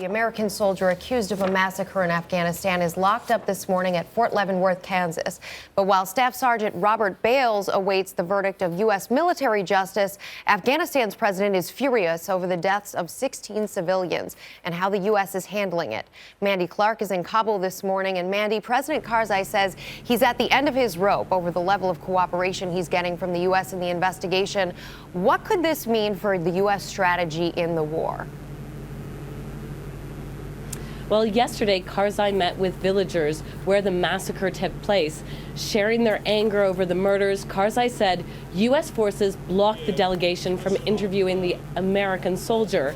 The American soldier accused of a massacre in Afghanistan is locked up this morning at Fort Leavenworth, Kansas. But while Staff Sergeant Robert Bales awaits the verdict of U.S. military justice, Afghanistan's president is furious over the deaths of 16 civilians and how the U.S. is handling it. Mandy Clark is in Kabul this morning, and Mandy, President Karzai says he's at the end of his rope over the level of cooperation he's getting from the U.S. in the investigation. What could this mean for the U.S. strategy in the war? Well, yesterday, Karzai met with villagers where the massacre took place. Sharing their anger over the murders, Karzai said U.S. forces blocked the delegation from interviewing the American soldier.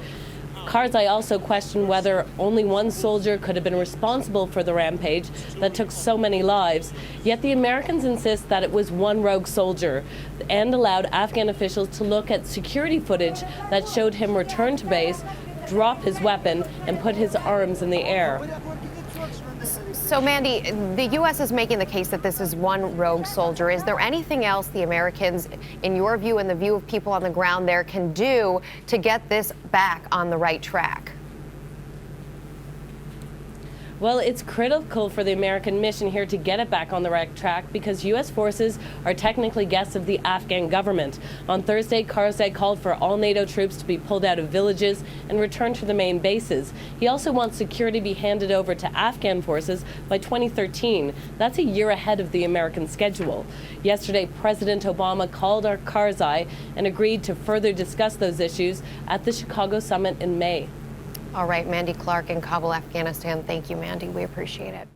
Karzai also questioned whether only one soldier could have been responsible for the rampage that took so many lives. Yet the Americans insist that it was one rogue soldier and allowed Afghan officials to look at security footage that showed him return to base, drop his weapon, and put his arms in the air. So, Mandy, the U.S. is making the case that this is one rogue soldier. Is there anything else the Americans, in your view and the view of people on the ground there, can do to get this back on the right track? Well, it's critical for the American mission here to get it back on the right track because U.S. forces are technically guests of the Afghan government. On Thursday, Karzai called for all NATO troops to be pulled out of villages and returned to the main bases. He also wants security to be handed over to Afghan forces by 2013. That's a year ahead of the American schedule. Yesterday, President Obama called Karzai and agreed to further discuss those issues at the Chicago summit in May. All right, Mandy Clark in Kabul, Afghanistan. Thank you, Mandy. We appreciate it.